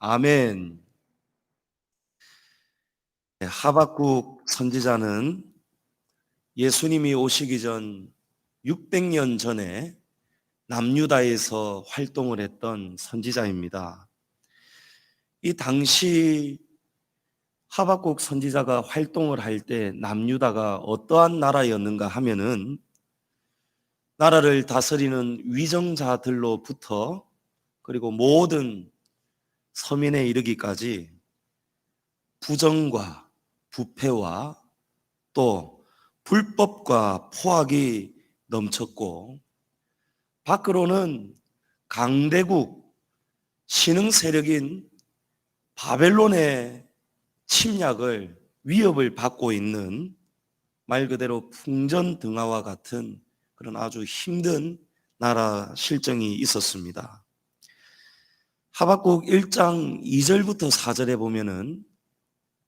아멘. 하박국 선지자는 예수님이 오시기 전 600년 전에 남유다에서 활동을 했던 선지자입니다. 이 당시 하박국 선지자가 활동을 할 때 남유다가 어떠한 나라였는가 하면은 나라를 다스리는 위정자들로부터 그리고 모든 서민에 이르기까지 부정과 부패와 또 불법과 포악이 넘쳤고, 밖으로는 강대국 신흥 세력인 바벨론의 침략을 위협을 받고 있는 말 그대로 풍전등화와 같은 그런 아주 힘든 나라 실정이 있었습니다. 하박국 1장 2절부터 4절에 보면은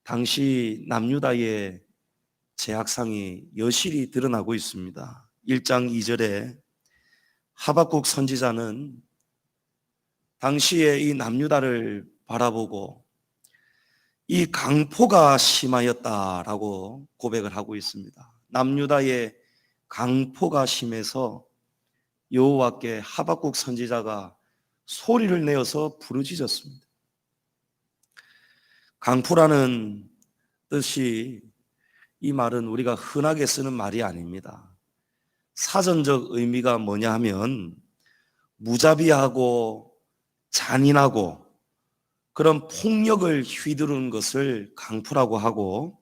당시 남유다의 제약상이 여실히 드러나고 있습니다. 1장 2절에 하박국 선지자는 당시에 이 남유다를 바라보고 이 강포가 심하였다라고 고백을 하고 있습니다. 남유다의 강포가 심해서 여호와께 하박국 선지자가 소리를 내어서 부르짖었습니다. 강포라는 뜻이, 이 말은 우리가 흔하게 쓰는 말이 아닙니다. 사전적 의미가 뭐냐 하면 무자비하고 잔인하고 그런 폭력을 휘두르는 것을 강포라고 하고,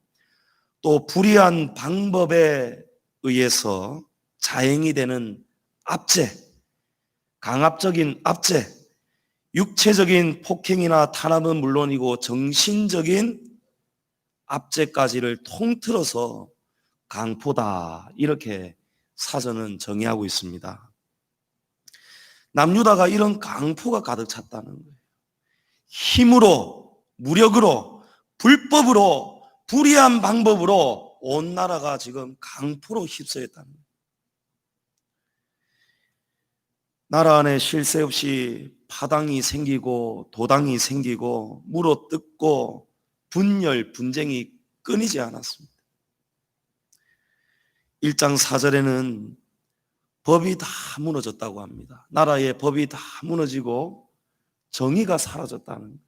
또 불의한 방법에 의해서 자행이 되는 압제, 강압적인 압제, 육체적인 폭행이나 탄압은 물론이고 정신적인 압제까지를 통틀어서 강포다, 이렇게 사전은 정의하고 있습니다. 남유다가 이런 강포가 가득 찼다는 거예요. 힘으로, 무력으로, 불법으로, 불의한 방법으로 온 나라가 지금 강포로 휩싸였다는 거예요. 나라 안에 쉴 새 없이 파당이 생기고 도당이 생기고 물어뜯고 분열, 분쟁이 끊이지 않았습니다. 1장 4절에는 법이 다 무너졌다고 합니다. 나라의 법이 다 무너지고 정의가 사라졌다는 거예요.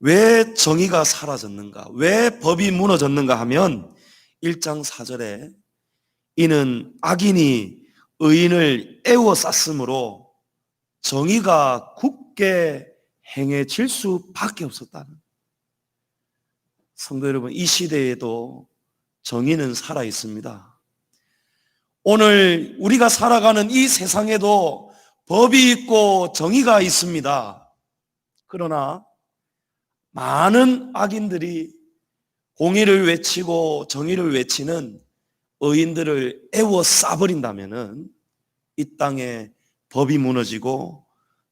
왜 정의가 사라졌는가? 왜 법이 무너졌는가 하면 1장 4절에 이는 악인이 의인을 애워쌌으므로 정의가 굳게 행해질 수밖에 없었다는 거예요. 성도 여러분, 이 시대에도 정의는 살아 있습니다. 오늘 우리가 살아가는 이 세상에도 법이 있고 정의가 있습니다. 그러나 많은 악인들이 공의를 외치고 정의를 외치는 의인들을 애워 싸버린다면은 이 땅에 법이 무너지고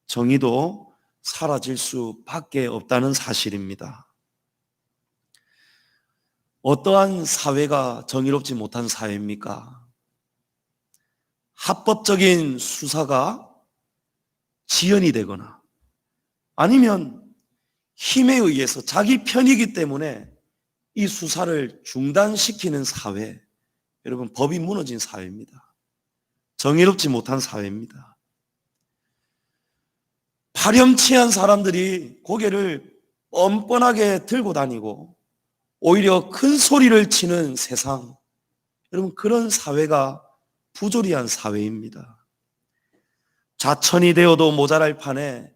정의도 사라질 수밖에 없다는 사실입니다. 어떠한 사회가 정의롭지 못한 사회입니까? 합법적인 수사가 지연이 되거나 아니면 힘에 의해서 자기 편이기 때문에 이 수사를 중단시키는 사회, 여러분, 법이 무너진 사회입니다. 정의롭지 못한 사회입니다. 파렴치한 사람들이 고개를 뻔뻔하게 들고 다니고 오히려 큰 소리를 치는 세상, 여러분, 그런 사회가 부조리한 사회입니다. 좌천이 되어도 모자랄 판에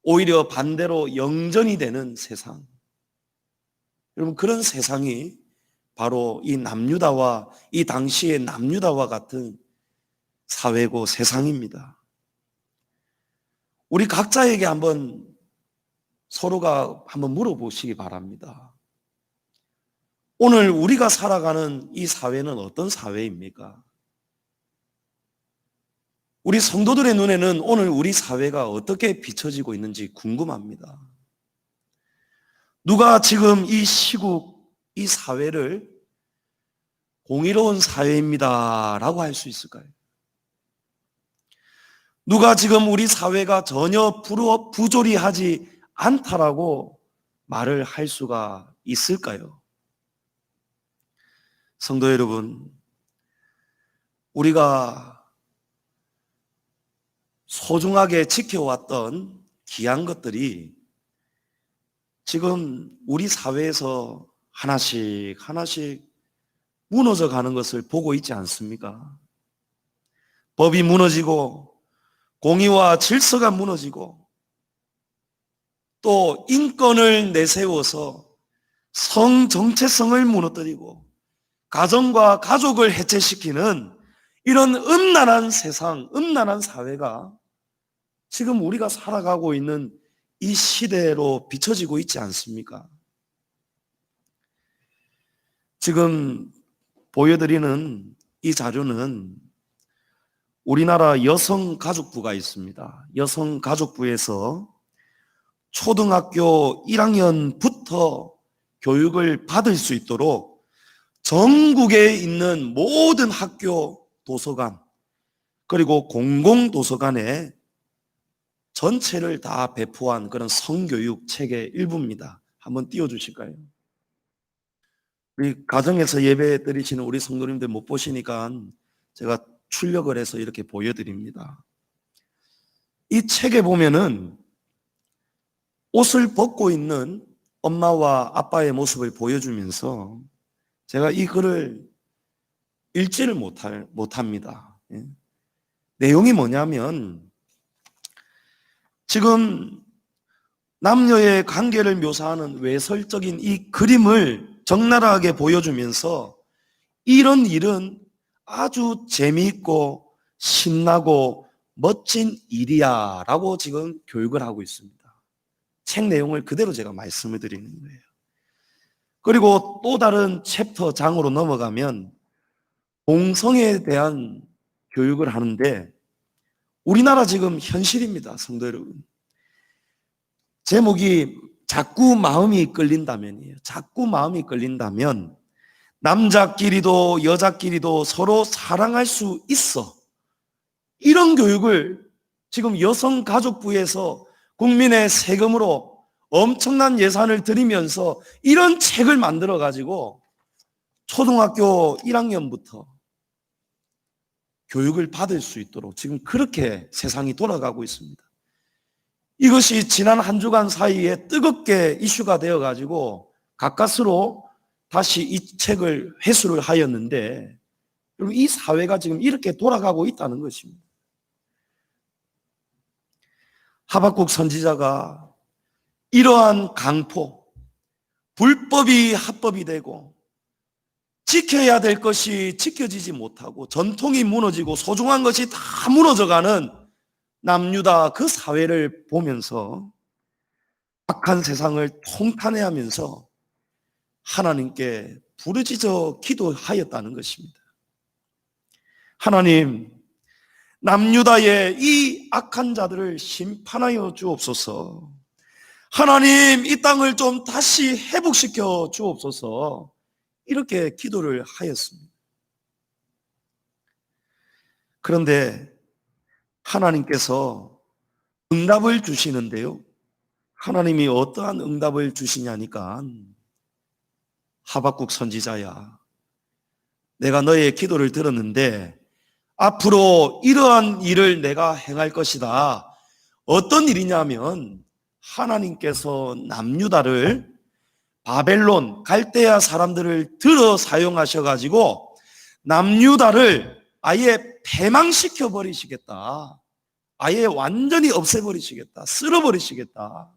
오히려 반대로 영전이 되는 세상, 여러분, 그런 세상이 바로 이 남유다와, 이 당시의 남유다와 같은 사회고 세상입니다. 우리 각자에게 서로가 한번 물어보시기 바랍니다. 오늘 우리가 살아가는 이 사회는 어떤 사회입니까? 우리 성도들의 눈에는 오늘 우리 사회가 어떻게 비춰지고 있는지 궁금합니다. 누가 지금 이 시국, 이 사회를 공의로운 사회입니다 라고 할 수 있을까요? 누가 지금 우리 사회가 전혀 부조리하지 않다라고 말을 할 수가 있을까요? 성도 여러분, 우리가 소중하게 지켜왔던 귀한 것들이 지금 우리 사회에서 하나씩 하나씩 무너져 가는 것을 보고 있지 않습니까? 법이 무너지고 공의와 질서가 무너지고 또 인권을 내세워서 성 정체성을 무너뜨리고 가정과 가족을 해체시키는 이런 음란한 세상, 음란한 사회가 지금 우리가 살아가고 있는 이 시대로 비춰지고 있지 않습니까? 지금 보여드리는 이 자료는 우리나라 여성가족부가 있습니다. 여성가족부에서 초등학교 1학년부터 교육을 받을 수 있도록 전국에 있는 모든 학교 도서관 그리고 공공도서관에 전체를 다 배포한 그런 성교육 책의 일부입니다. 한번 띄워주실까요? 우리 가정에서 예배 드리시는 우리 성도님들 못 보시니까 제가 출력을 해서 이렇게 보여드립니다. 이 책에 보면은 옷을 벗고 있는 엄마와 아빠의 모습을 보여주면서 제가 이 글을 읽지를 못합니다. 내용이 뭐냐면 지금 남녀의 관계를 묘사하는 외설적인 이 그림을 적나라하게 보여주면서 이런 일은 아주 재미있고 신나고 멋진 일이야 라고 지금 교육을 하고 있습니다. 책 내용을 그대로 제가 말씀을 드리는 거예요. 그리고 또 다른 챕터 장으로 넘어가면 동성애에 대한 교육을 하는데 우리나라 지금 현실입니다. 성도 여러분. 제목이 자꾸 마음이 끌린다면이에요. 자꾸 마음이 끌린다면 남자끼리도 여자끼리도 서로 사랑할 수 있어. 이런 교육을 지금 여성가족부에서 국민의 세금으로 엄청난 예산을 들이면서 이런 책을 만들어 가지고 초등학교 1학년부터 교육을 받을 수 있도록 지금 그렇게 세상이 돌아가고 있습니다. 이것이 지난 한 주간 사이에 뜨겁게 이슈가 되어 가지고 가까스로 다시 이 책을 회수를 하였는데 여러분 이 사회가 지금 이렇게 돌아가고 있다는 것입니다. 하박국 선지자가 이러한 강포, 불법이 합법이 되고 지켜야 될 것이 지켜지지 못하고 전통이 무너지고 소중한 것이 다 무너져가는 남유다 그 사회를 보면서 악한 세상을 통탄해야 하면서 하나님께 부르짖어 기도하였다는 것입니다. 하나님, 남유다의 이 악한 자들을 심판하여 주옵소서. 하나님, 이 땅을 좀 다시 회복시켜 주옵소서. 이렇게 기도를 하였습니다. 그런데 하나님께서 응답을 주시는데요. 하나님이 어떠한 응답을 주시냐니까 하박국 선지자야, 내가 너의 기도를 들었는데 앞으로 이러한 일을 내가 행할 것이다. 어떤 일이냐면 하나님께서 남유다를 바벨론 갈대아 사람들을 들어 사용하셔가지고 남유다를 아예 패망시켜 버리시겠다. 아예 완전히 없애버리시겠다. 쓸어버리시겠다.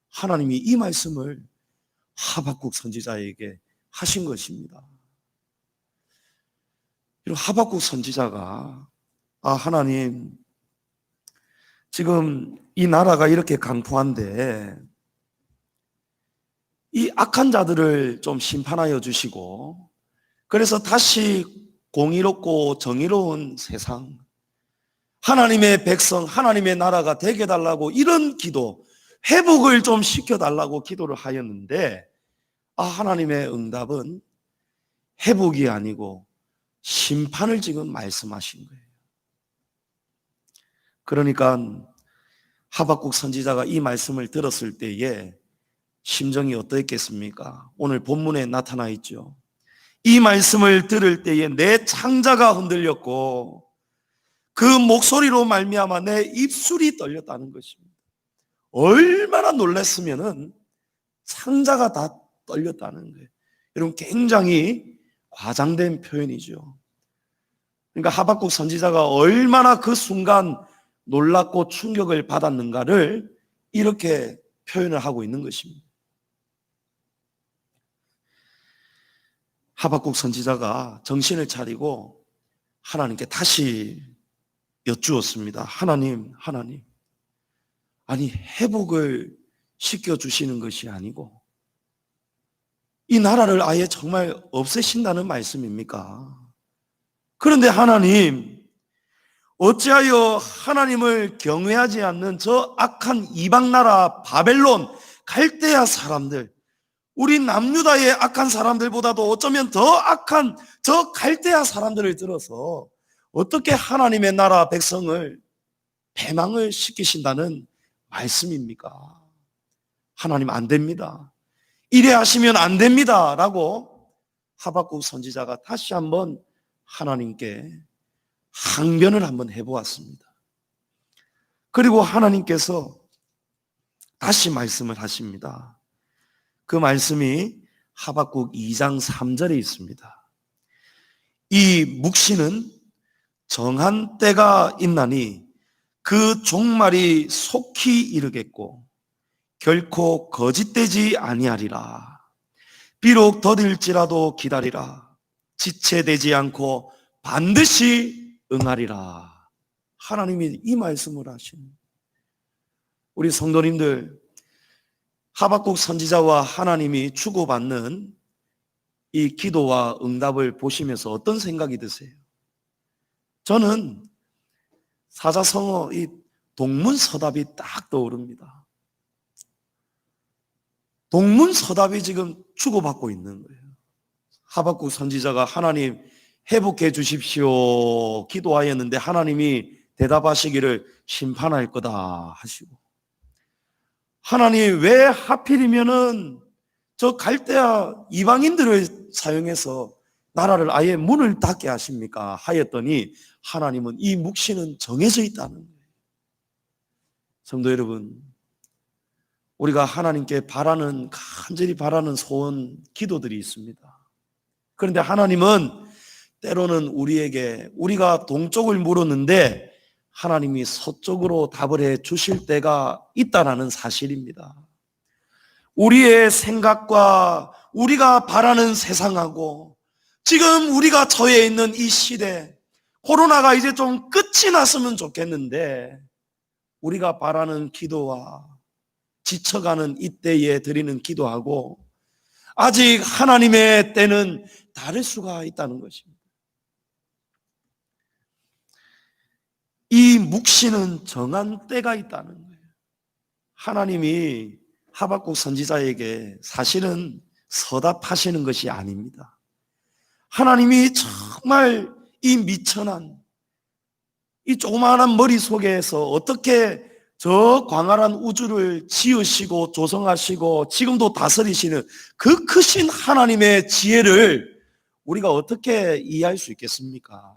하나님이 이 말씀을 하박국 선지자에게 하신 것입니다. 하박국 선지자가 하나님, 지금 이 나라가 이렇게 강포한데 이 악한 자들을 좀 심판하여 주시고 그래서 다시 공의롭고 정의로운 세상, 하나님의 백성, 하나님의 나라가 되게 해달라고 이런 기도, 회복을 좀 시켜달라고 기도를 하였는데 하나님의 응답은 회복이 아니고 심판을 지금 말씀하신 거예요. 그러니까 하박국 선지자가 이 말씀을 들었을 때에 심정이 어떠했겠습니까? 오늘 본문에 나타나 있죠. 이 말씀을 들을 때에 내 창자가 흔들렸고 그 목소리로 말미암아 내 입술이 떨렸다는 것입니다. 얼마나 놀랐으면은 창자가 다 떨렸다는 거예요. 여러분, 굉장히 과장된 표현이죠. 그러니까 하박국 선지자가 얼마나 그 순간 놀랐고 충격을 받았는가를 이렇게 표현을 하고 있는 것입니다. 하박국 선지자가 정신을 차리고 하나님께 다시 여쭈었습니다. 하나님, 아니 회복을 시켜주시는 것이 아니고 이 나라를 아예 정말 없애신다는 말씀입니까? 그런데 하나님, 어찌하여 하나님을 경외하지 않는 저 악한 이방나라 바벨론, 갈대아 사람들, 우리 남유다의 악한 사람들보다도 어쩌면 더 악한 저 갈대아 사람들을 들어서 어떻게 하나님의 나라 백성을 패망을 시키신다는 말씀입니까? 하나님, 안 됩니다. 이래 하시면 안 됩니다 라고 하박국 선지자가 다시 한번 하나님께 항변을 한번 해보았습니다. 그리고 하나님께서 다시 말씀을 하십니다. 그 말씀이 하박국 2장 3절에 있습니다. 이 묵시는 정한 때가 있나니 그 종말이 속히 이르겠고 결코 거짓되지 아니하리라. 비록 더딜지라도 기다리라. 지체되지 않고 반드시 응하리라. 하나님이 이 말씀을 하시는, 우리 성도님들, 하박국 선지자와 하나님이 주고받는 이 기도와 응답을 보시면서 어떤 생각이 드세요? 저는 사자성어 이 동문서답이 딱 떠오릅니다. 동문서답이 지금 주고받고 있는 거예요. 하박국 선지자가 하나님 회복해 주십시오 기도하였는데 하나님이 대답하시기를 심판할 거다 하시고, 하나님 왜 하필이면은 저 갈대아 이방인들을 사용해서 나라를 아예 문을 닫게 하십니까 하였더니 하나님은 이 묵시는 정해져 있다는 거예요. 성도 여러분, 우리가 하나님께 간절히 바라는 소원, 기도들이 있습니다. 그런데 하나님은 때로는 우리가 동쪽을 물었는데 하나님이 서쪽으로 답을 해 주실 때가 있다는 사실입니다. 우리의 생각과 우리가 바라는 세상하고 지금 우리가 처해 있는 이 시대, 코로나가 이제 좀 끝이 났으면 좋겠는데 우리가 바라는 기도와 지쳐가는 이때에 드리는 기도하고 아직 하나님의 때는 다를 수가 있다는 것입니다. 이 묵시는 정한 때가 있다는 거예요. 하나님이 하박국 선지자에게 사실은 서답하시는 것이 아닙니다. 하나님이 정말 이 미천한 이 조그마한 머릿속에서 어떻게 저 광활한 우주를 지으시고 조성하시고 지금도 다스리시는 그 크신 하나님의 지혜를 우리가 어떻게 이해할 수 있겠습니까?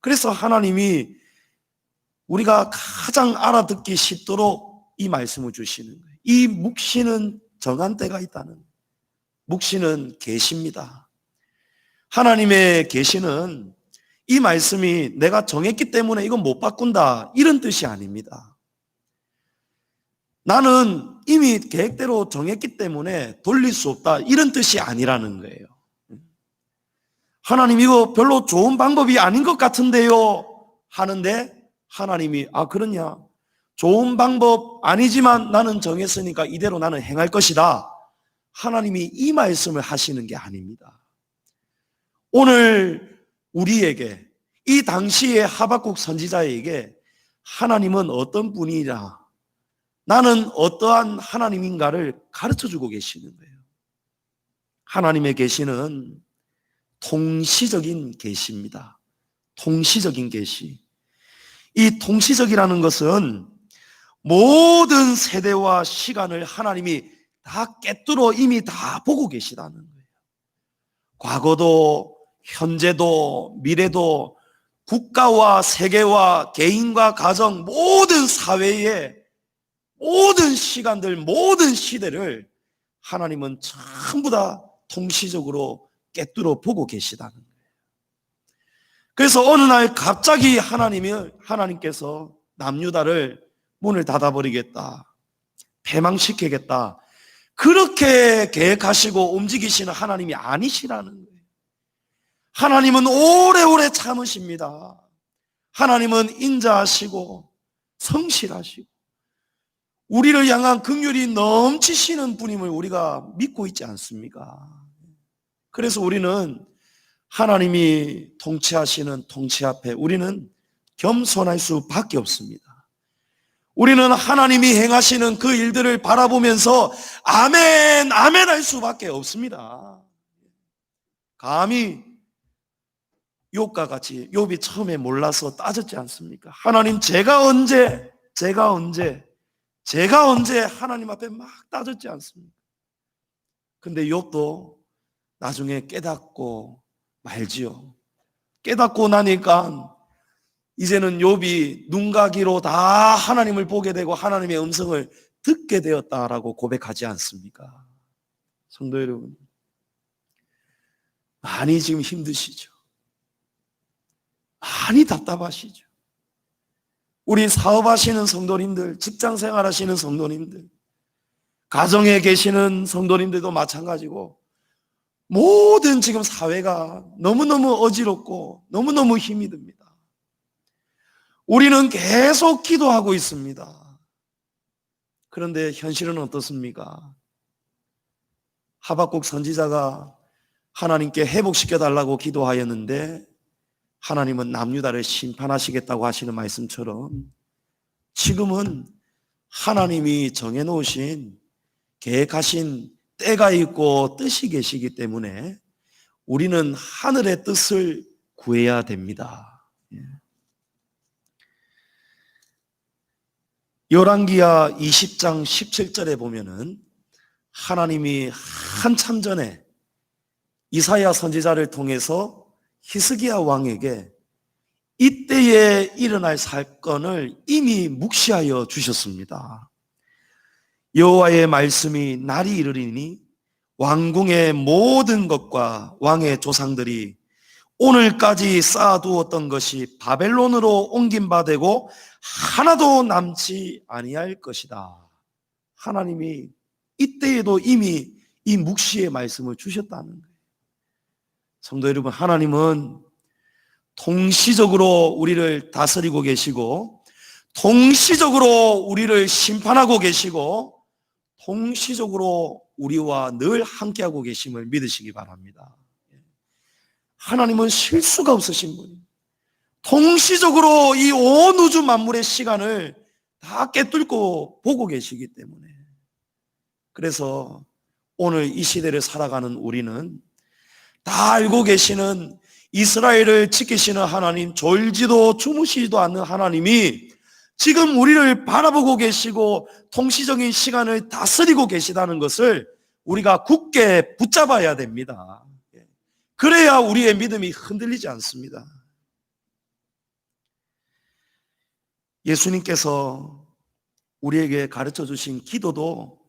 그래서 하나님이 우리가 가장 알아듣기 쉽도록 이 말씀을 주시는 거예요. 이 묵시는 정한 때가 있다는, 묵시는 계시입니다. 하나님의 계시는 이 말씀이 내가 정했기 때문에 이건 못 바꾼다 이런 뜻이 아닙니다. 나는 이미 계획대로 정했기 때문에 돌릴 수 없다 이런 뜻이 아니라는 거예요. 하나님 이거 별로 좋은 방법이 아닌 것 같은데요 하는데 하나님이 그러냐, 좋은 방법 아니지만 나는 정했으니까 이대로 나는 행할 것이다, 하나님이 이 말씀을 하시는 게 아닙니다. 오늘 우리에게, 이 당시의 하박국 선지자에게 하나님은 어떤 분이냐, 나는 어떠한 하나님인가를 가르쳐주고 계시는 거예요. 하나님의 계시는 통시적인 계시입니다. 통시적인 계시. 이 통시적이라는 것은 모든 세대와 시간을 하나님이 다 꿰뚫어 이미 다 보고 계시다는 거예요. 과거도 현재도 미래도 국가와 세계와 개인과 가정 모든 사회의 모든 시간들 모든 시대를 하나님은 전부 다 통시적으로 꿰뚫어 보고 계시다는 거예요. 그래서 어느 날 갑자기 하나님께서 남유다를 문을 닫아버리겠다, 패망시키겠다, 그렇게 계획하시고 움직이시는 하나님이 아니시라는 거예요. 하나님은 오래오래 참으십니다. 하나님은 인자하시고 성실하시고 우리를 향한 긍휼이 넘치시는 분임을 우리가 믿고 있지 않습니까? 그래서 우리는 하나님이 통치하시는 통치 앞에 우리는 겸손할 수밖에 없습니다. 우리는 하나님이 행하시는 그 일들을 바라보면서 아멘, 아멘 할 수밖에 없습니다. 감히 욥과 같이 욥이 처음에 몰라서 따졌지 않습니까? 하나님 제가 언제 하나님 앞에 막 따졌지 않습니까? 근데 욥도 나중에 깨닫고 말지요. 깨닫고 나니까 이제는 욥이 눈가기로 다 하나님을 보게 되고 하나님의 음성을 듣게 되었다라고 고백하지 않습니까? 성도 여러분, 많이 지금 힘드시죠? 많이 답답하시죠? 우리 사업하시는 성도님들, 직장생활 하시는 성도님들, 가정에 계시는 성도님들도 마찬가지고 모든 지금 사회가 너무너무 어지럽고 너무너무 힘이 듭니다. 우리는 계속 기도하고 있습니다. 그런데 현실은 어떻습니까? 하박국 선지자가 하나님께 회복시켜 달라고 기도하였는데 하나님은 남유다를 심판하시겠다고 하시는 말씀처럼 지금은 하나님이 정해놓으신 계획하신 때가 있고 뜻이 계시기 때문에 우리는 하늘의 뜻을 구해야 됩니다. 열왕기하 20장 17절에 보면은 하나님이 한참 전에 이사야 선지자를 통해서 히스기야 왕에게 이때에 일어날 사건을 이미 묵시하여 주셨습니다. 여호와의 말씀이 날이 이르리니 왕궁의 모든 것과 왕의 조상들이 오늘까지 쌓아두었던 것이 바벨론으로 옮긴 바 되고 하나도 남지 아니할 것이다. 하나님이 이때에도 이미 이 묵시의 말씀을 주셨다는 거예요. 성도 여러분, 하나님은 통시적으로 우리를 다스리고 계시고 통시적으로 우리를 심판하고 계시고 통시적으로 우리와 늘 함께하고 계심을 믿으시기 바랍니다. 하나님은 실수가 없으신 분이에요. 통시적으로 이 온 우주 만물의 시간을 다 꿰뚫고 보고 계시기 때문에 그래서 오늘 이 시대를 살아가는 우리는 다 알고 계시는 이스라엘을 지키시는 하나님, 졸지도 주무시지도 않는 하나님이 지금 우리를 바라보고 계시고 통시적인 시간을 다스리고 계시다는 것을 우리가 굳게 붙잡아야 됩니다. 그래야 우리의 믿음이 흔들리지 않습니다. 예수님께서 우리에게 가르쳐 주신 기도도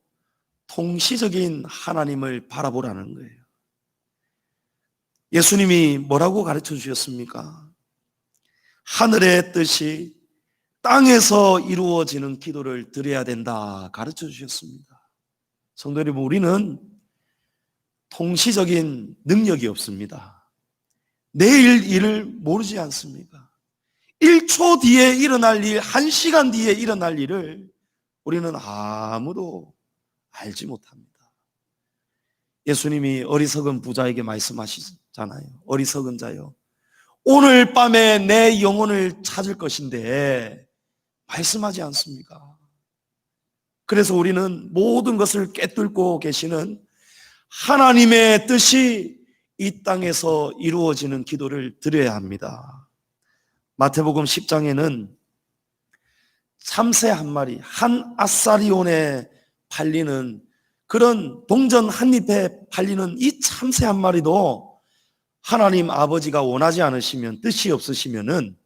통시적인 하나님을 바라보라는 거예요. 예수님이 뭐라고 가르쳐 주셨습니까? 하늘의 뜻이 땅에서 이루어지는 기도를 드려야 된다 가르쳐 주셨습니다. 성도 여러분, 우리는 통시적인 능력이 없습니다. 내일 일을 모르지 않습니까? 1초 뒤에 일어날 일, 1시간 뒤에 일어날 일을 우리는 아무도 알지 못합니다. 예수님이 어리석은 부자에게 말씀하시잖아요. 어리석은 자요, 오늘 밤에 내 영혼을 찾을 것인데 말씀하지 않습니까? 그래서 우리는 모든 것을 꿰뚫고 계시는 하나님의 뜻이 이 땅에서 이루어지는 기도를 드려야 합니다. 마태복음 10장에는 참새 한 마리, 한 아사리온에 팔리는 그런 동전 한 잎에 팔리는 이 참새 한 마리도 하나님 아버지가 원하지 않으시면, 뜻이 없으시면은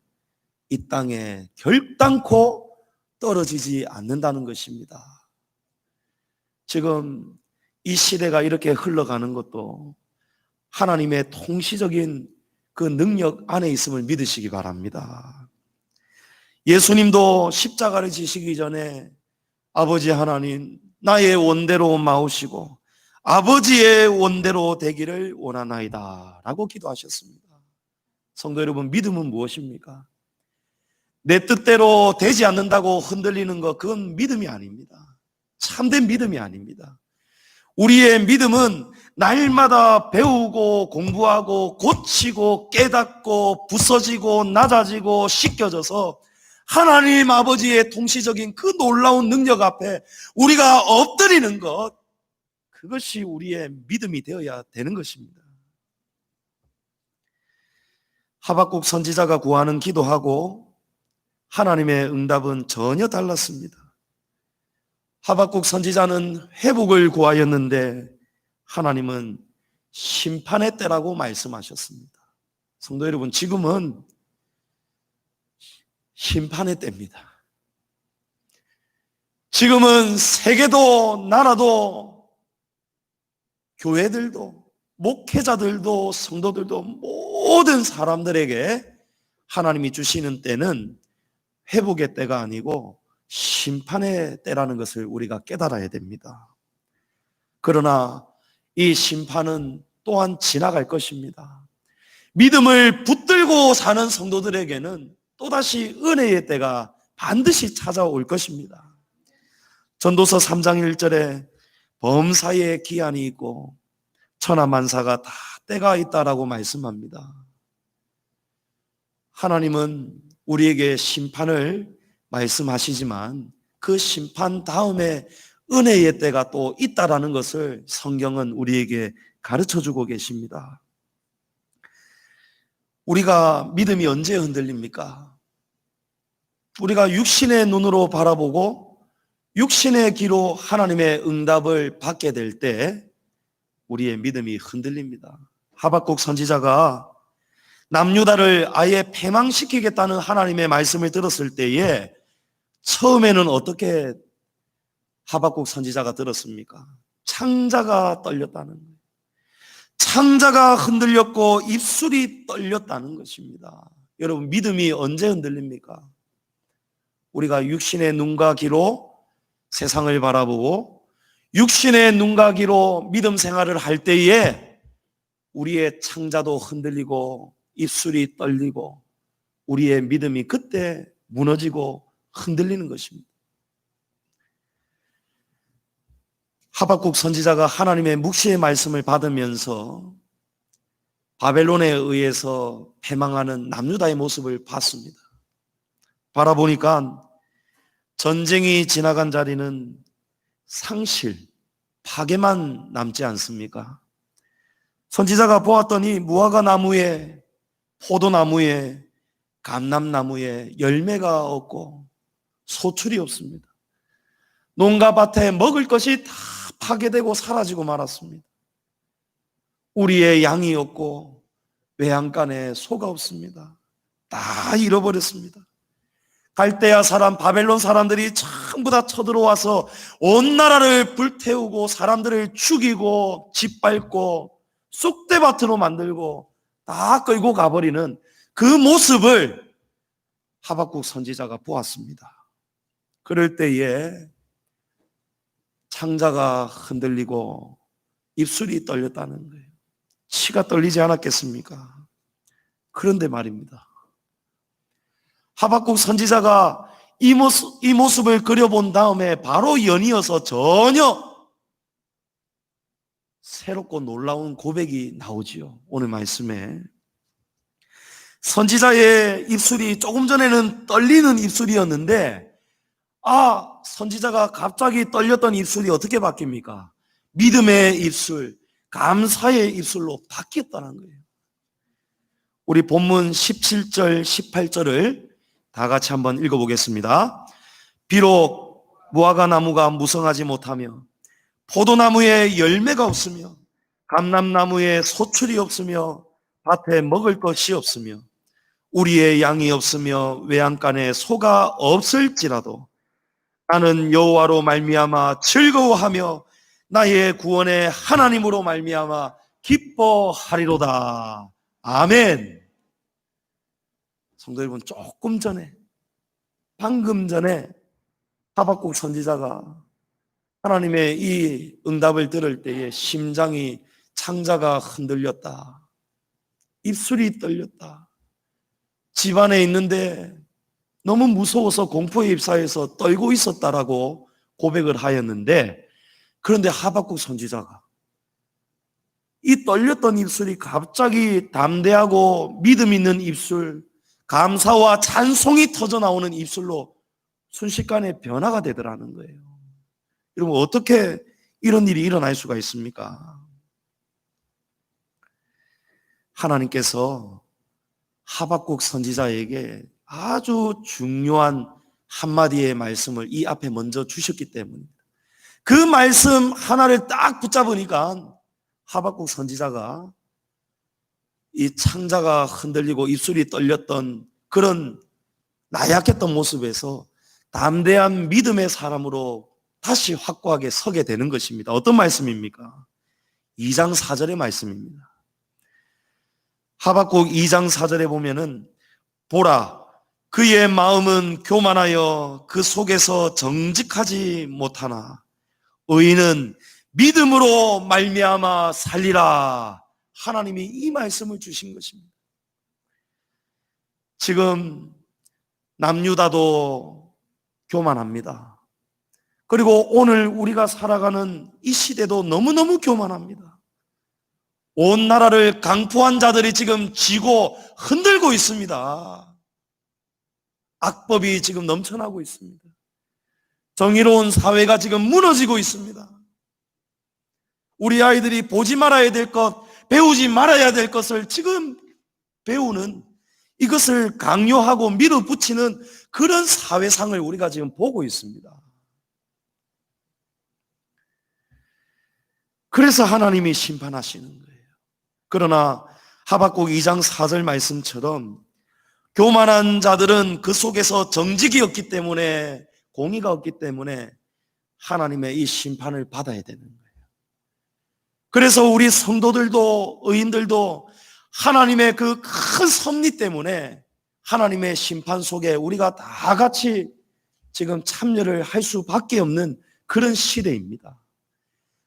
이 땅에 결단코 떨어지지 않는다는 것입니다. 지금 이 시대가 이렇게 흘러가는 것도 하나님의 통시적인 그 능력 안에 있음을 믿으시기 바랍니다. 예수님도 십자가를 지시기 전에 아버지 하나님, 나의 원대로 마오시고 아버지의 원대로 되기를 원하나이다 라고 기도하셨습니다. 성도 여러분, 믿음은 무엇입니까? 내 뜻대로 되지 않는다고 흔들리는 것, 그건 믿음이 아닙니다. 참된 믿음이 아닙니다. 우리의 믿음은 날마다 배우고 공부하고 고치고 깨닫고 부서지고 낮아지고 씻겨져서 하나님 아버지의 통시적인 그 놀라운 능력 앞에 우리가 엎드리는 것, 그것이 우리의 믿음이 되어야 되는 것입니다. 하박국 선지자가 구하는 기도하고 하나님의 응답은 전혀 달랐습니다. 하박국 선지자는 회복을 구하였는데 하나님은 심판의 때라고 말씀하셨습니다. 성도 여러분, 지금은 심판의 때입니다. 지금은 세계도 나라도 교회들도 목회자들도 성도들도 모든 사람들에게 하나님이 주시는 때는 회복의 때가 아니고 심판의 때라는 것을 우리가 깨달아야 됩니다. 그러나 이 심판은 또한 지나갈 것입니다. 믿음을 붙들고 사는 성도들에게는 또다시 은혜의 때가 반드시 찾아올 것입니다. 전도서 3장 1절에 범사에 기한이 있고 천하만사가 다 때가 있다라고 말씀합니다. 하나님은 우리에게 심판을 말씀하시지만 그 심판 다음에 은혜의 때가 또 있다라는 것을 성경은 우리에게 가르쳐주고 계십니다. 우리가 믿음이 언제 흔들립니까? 우리가 육신의 눈으로 바라보고 육신의 귀로 하나님의 응답을 받게 될 때 우리의 믿음이 흔들립니다. 하박국 선지자가 남유다를 아예 패망시키겠다는 하나님의 말씀을 들었을 때에 처음에는 어떻게 하박국 선지자가 들었습니까? 창자가 떨렸다는 거예요. 창자가 흔들렸고 입술이 떨렸다는 것입니다. 여러분, 믿음이 언제 흔들립니까? 우리가 육신의 눈과 귀로 세상을 바라보고 육신의 눈과 귀로 믿음 생활을 할 때에 우리의 창자도 흔들리고 입술이 떨리고 우리의 믿음이 그때 무너지고 흔들리는 것입니다. 하박국 선지자가 하나님의 묵시의 말씀을 받으면서 바벨론에 의해서 패망하는 남유다의 모습을 봤습니다. 바라보니까 전쟁이 지나간 자리는 상실, 파괴만 남지 않습니까? 선지자가 보았더니 무화과 나무에, 포도나무에, 감람나무에 열매가 없고 소출이 없습니다. 농가 밭에 먹을 것이 다 파괴되고 사라지고 말았습니다. 우리의 양이 없고 외양간에 소가 없습니다. 다 잃어버렸습니다. 갈대아 사람, 바벨론 사람들이 전부 다 쳐들어와서 온 나라를 불태우고 사람들을 죽이고 짓밟고 쑥대밭으로 만들고 다 끌고 가버리는 그 모습을 하박국 선지자가 보았습니다. 그럴 때에 창자가 흔들리고 입술이 떨렸다는 거예요. 치가 떨리지 않았겠습니까? 그런데 말입니다. 하박국 선지자가 이 모습을 그려본 다음에 바로 연이어서 전혀 새롭고 놀라운 고백이 나오지요. 오늘 말씀에 선지자의 입술이 조금 전에는 떨리는 입술이었는데 선지자가 갑자기 떨렸던 입술이 어떻게 바뀝니까? 믿음의 입술, 감사의 입술로 바뀌었다는 거예요. 우리 본문 17절, 18절을 다 같이 한번 읽어보겠습니다. 비록 무화과 나무가 무성하지 못하며 포도나무에 열매가 없으며 감람나무에 소출이 없으며 밭에 먹을 것이 없으며 우리의 양이 없으며 외양간에 소가 없을지라도 나는 여호와로 말미암아 즐거워하며 나의 구원의 하나님으로 말미암아 기뻐하리로다. 아멘. 성도 여러분, 방금 전에 하박국 선지자가 하나님의 이 응답을 들을 때에 심장이, 창자가 흔들렸다. 입술이 떨렸다. 집안에 있는데 너무 무서워서 공포에 휩싸여서 떨고 있었다라고 고백을 하였는데, 그런데 하박국 선지자가 이 떨렸던 입술이 갑자기 담대하고 믿음 있는 입술, 감사와 찬송이 터져 나오는 입술로 순식간에 변화가 되더라는 거예요. 여러분, 어떻게 이런 일이 일어날 수가 있습니까? 하나님께서 하박국 선지자에게 아주 중요한 한마디의 말씀을 이 앞에 먼저 주셨기 때문입니다. 그 말씀 하나를 딱 붙잡으니까 하박국 선지자가 이 창자가 흔들리고 입술이 떨렸던 그런 나약했던 모습에서 담대한 믿음의 사람으로 다시 확고하게 서게 되는 것입니다. 어떤 말씀입니까? 2장 4절의 말씀입니다. 하박국 2장 4절에 보면은 보라, 그의 마음은 교만하여 그 속에서 정직하지 못하나 의인은 믿음으로 말미암아 살리라. 하나님이 이 말씀을 주신 것입니다. 지금 남유다도 교만합니다. 그리고 오늘 우리가 살아가는 이 시대도 너무너무 교만합니다. 온 나라를 강포한 자들이 지금 쥐고 흔들고 있습니다. 악법이 지금 넘쳐나고 있습니다. 정의로운 사회가 지금 무너지고 있습니다. 우리 아이들이 보지 말아야 될 것, 배우지 말아야 될 것을 지금 배우는, 이것을 강요하고 밀어붙이는 그런 사회상을 우리가 지금 보고 있습니다. 그래서 하나님이 심판하시는 거예요. 그러나 하박국 2장 4절 말씀처럼 교만한 자들은 그 속에서 정직이 없기 때문에, 공의가 없기 때문에 하나님의 이 심판을 받아야 되는 거예요. 그래서 우리 성도들도, 의인들도 하나님의 그 큰 섭리 때문에 하나님의 심판 속에 우리가 다 같이 지금 참여를 할 수밖에 없는 그런 시대입니다.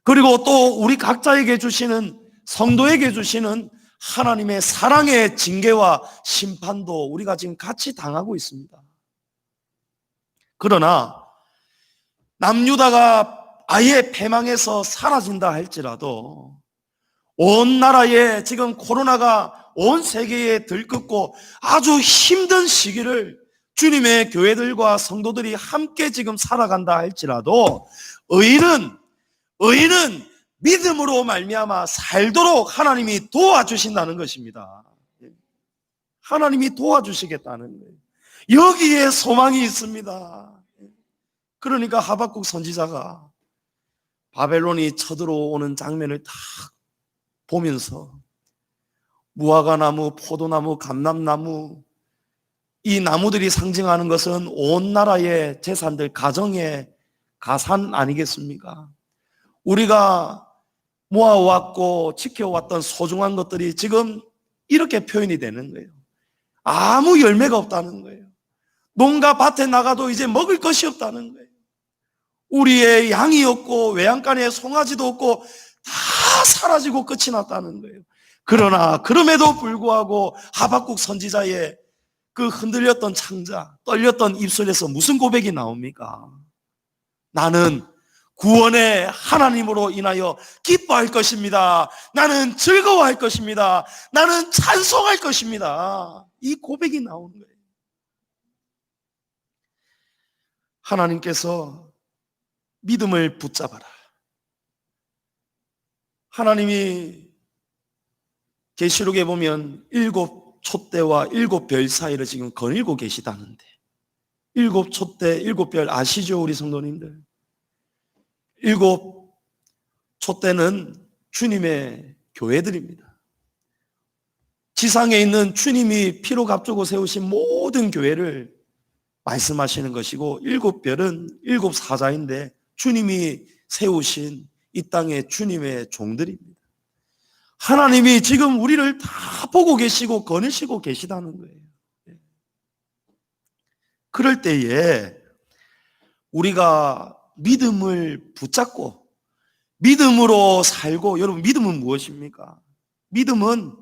그리고 또 우리 각자에게 주시는, 성도에게 주시는 하나님의 사랑의 징계와 심판도 우리가 지금 같이 당하고 있습니다. 그러나 남유다가 아예 패망해서 사라진다 할지라도 온 나라에 지금 코로나가 온 세계에 들끓고 아주 힘든 시기를 주님의 교회들과 성도들이 함께 지금 살아간다 할지라도 의인은 믿음으로 말미암아 살도록 하나님이 도와주신다는 것입니다. 하나님이 도와주시겠다는 거예요. 여기에 소망이 있습니다. 그러니까 하박국 선지자가 바벨론이 쳐들어오는 장면을 딱 보면서 무화과 나무, 포도나무, 감람나무, 이 나무들이 상징하는 것은 온 나라의 재산들, 가정의 가산 아니겠습니까? 우리가 모아왔고 지켜왔던 소중한 것들이 지금 이렇게 표현이 되는 거예요. 아무 열매가 없다는 거예요. 농가 밭에 나가도 이제 먹을 것이 없다는 거예요. 우리의 양이 없고 외양간에 송아지도 없고 다 사라지고 끝이 났다는 거예요. 그러나 그럼에도 불구하고 하박국 선지자의 그 흔들렸던 창자, 떨렸던 입술에서 무슨 고백이 나옵니까? 나는 구원의 하나님으로 인하여 기뻐할 것입니다. 나는 즐거워할 것입니다. 나는 찬송할 것입니다. 이 고백이 나오는 거예요. 하나님께서 믿음을 붙잡아라. 하나님이 계시록에 보면 7 촛대와 7별 사이를 지금 거닐고 계시다는데 일곱 촛대, 일곱 별 아시죠, 우리 성도님들? 일곱 촛대는 주님의 교회들입니다. 지상에 있는 주님이 피로 값주고 세우신 모든 교회를 말씀하시는 것이고, 일곱 별은 일곱 사자인데 주님이 세우신 이 땅의 주님의 종들입니다. 하나님이 지금 우리를 다 보고 계시고 거느시고 계시다는 거예요. 그럴 때에 우리가 믿음을 붙잡고 믿음으로 살고, 여러분, 믿음은 무엇입니까? 믿음은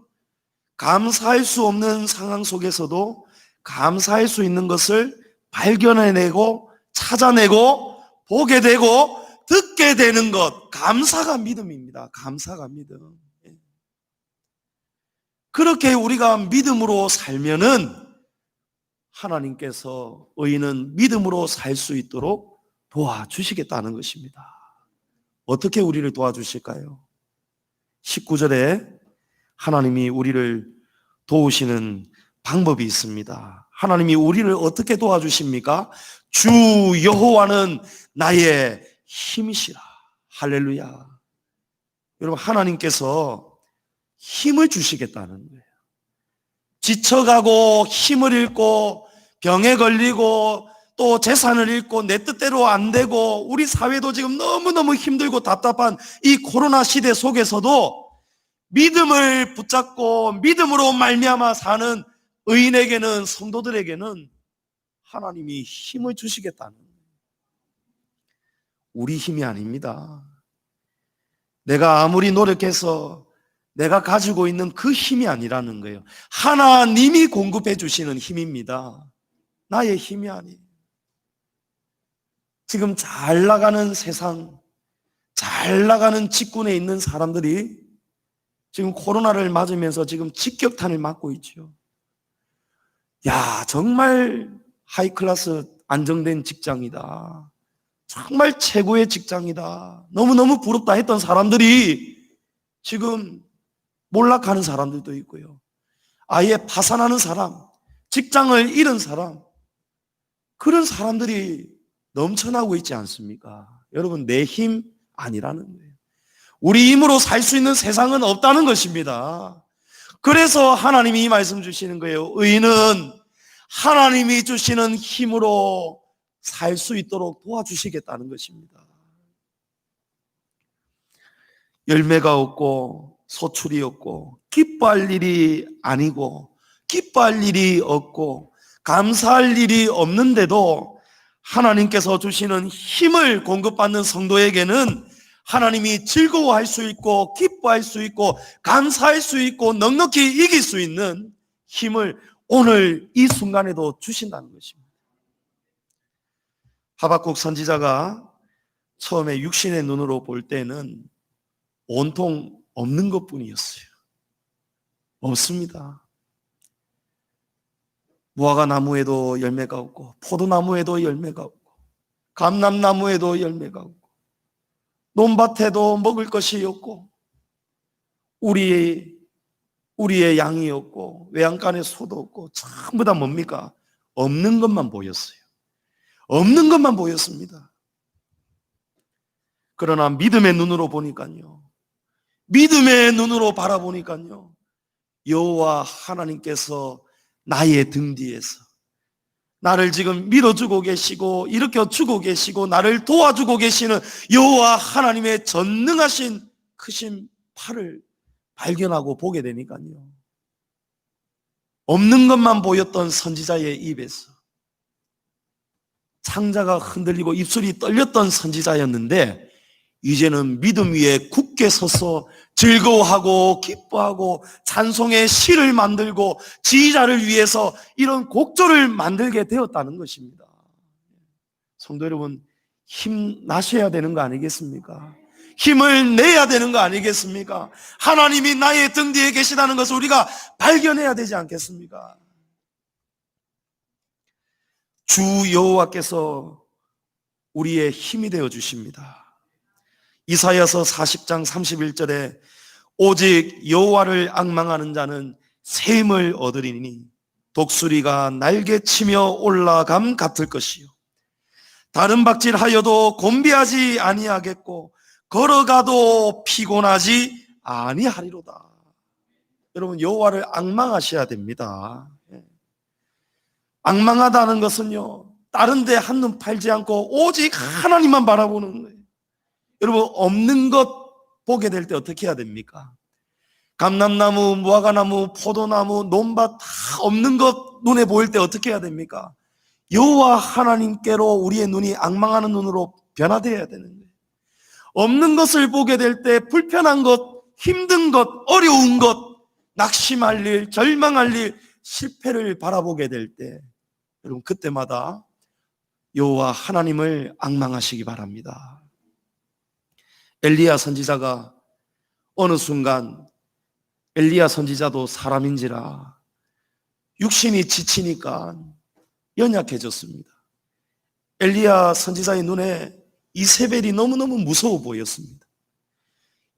감사할 수 없는 상황 속에서도 감사할 수 있는 것을 발견해내고 찾아내고 보게 되고 듣게 되는 것, 감사가 믿음입니다. 감사가 믿음. 그렇게 우리가 믿음으로 살면은 하나님께서 의인은 믿음으로 살 수 있도록 도와주시겠다는 것입니다. 어떻게 우리를 도와주실까요? 19절에 하나님이 우리를 도우시는 방법이 있습니다. 하나님이 우리를 어떻게 도와주십니까? 주 여호와는 나의 힘이시라. 할렐루야. 여러분, 하나님께서 힘을 주시겠다는 거예요. 지쳐가고 힘을 잃고 병에 걸리고 또 재산을 잃고 내 뜻대로 안 되고 우리 사회도 지금 너무너무 힘들고 답답한 이 코로나 시대 속에서도 믿음을 붙잡고 믿음으로 말미암아 사는 의인에게는, 성도들에게는 하나님이 힘을 주시겠다는 거예요. 우리 힘이 아닙니다. 내가 아무리 노력해서 내가 가지고 있는 그 힘이 아니라는 거예요. 하나님이 공급해 주시는 힘입니다. 나의 힘이 아니에요. 지금 잘 나가는 세상, 잘 나가는 직군에 있는 사람들이 지금 코로나를 맞으면서 지금 직격탄을 맞고 있죠. 야, 정말 하이클래스 안정된 직장이다. 정말 최고의 직장이다. 너무너무 부럽다 했던 사람들이 지금 몰락하는 사람들도 있고요. 아예 파산하는 사람, 직장을 잃은 사람, 그런 사람들이 넘쳐나고 있지 않습니까? 여러분, 내 힘 아니라는 거예요. 우리 힘으로 살 수 있는 세상은 없다는 것입니다. 그래서 하나님이 이 말씀 주시는 거예요. 의인은 하나님이 주시는 힘으로 살 수 있도록 도와주시겠다는 것입니다. 열매가 없고 소출이 없고 기뻐할 일이 아니고 기뻐할 일이 없고 감사할 일이 없는데도 하나님께서 주시는 힘을 공급받는 성도에게는 하나님이 즐거워할 수 있고 기뻐할 수 있고 감사할 수 있고 넉넉히 이길 수 있는 힘을 오늘 이 순간에도 주신다는 것입니다. 하박국 선지자가 처음에 육신의 눈으로 볼 때는 온통 없는 것뿐이었어요. 없습니다. 무화과 나무에도 열매가 없고 포도나무에도 열매가 없고 감람나무에도 열매가 없고 논밭에도 먹을 것이 없고 우리의 양이 없고 외양간에 소도 없고 전부 다 뭡니까? 없는 것만 보였어요. 없는 것만 보였습니다. 그러나 믿음의 눈으로 보니까요, 믿음의 눈으로 바라보니까요, 여호와 하나님께서 나의 등 뒤에서 나를 지금 밀어주고 계시고 일으켜주고 계시고 나를 도와주고 계시는 여호와 하나님의 전능하신 크신 팔을 발견하고 보게 되니까요, 없는 것만 보였던 선지자의 입에서 창자가 흔들리고 입술이 떨렸던 선지자였는데 이제는 믿음 위에 굳게 서서 즐거워하고 기뻐하고 찬송의 시를 만들고 지휘자를 위해서 이런 곡조를 만들게 되었다는 것입니다. 성도 여러분, 힘 나셔야 되는 거 아니겠습니까? 힘을 내야 되는 거 아니겠습니까? 하나님이 나의 등 뒤에 계시다는 것을 우리가 발견해야 되지 않겠습니까? 주 여호와께서 우리의 힘이 되어 주십니다. 이사야서 40장 31절에 오직 여호와를 앙망하는 자는 새 힘을 얻으리니 독수리가 날개치며 올라감 같을 것이요 다른 박질하여도 곤비하지 아니하겠고 걸어가도 피곤하지 아니하리로다. 여러분, 여호와를 앙망하셔야 됩니다. 앙망하다는 것은요, 다른 데 한눈 팔지 않고 오직 하나님만 바라보는 거예요. 여러분, 없는 것 보게 될 때 어떻게 해야 됩니까? 감람나무, 무화과나무, 포도나무, 논밭 다 없는 것 눈에 보일 때 어떻게 해야 됩니까? 여호와 하나님께로 우리의 눈이 앙망하는 눈으로 변화되어야 되는 거예요. 없는 것을 보게 될 때 불편한 것, 힘든 것, 어려운 것, 낙심할 일, 절망할 일, 실패를 바라보게 될 때 여러분 그때마다 여호와 하나님을 앙망하시기 바랍니다. 엘리야 선지자가 어느 순간 엘리야 선지자도 사람인지라 육신이 지치니까 연약해졌습니다. 엘리야 선지자의 눈에 이세벨이 너무너무 무서워 보였습니다.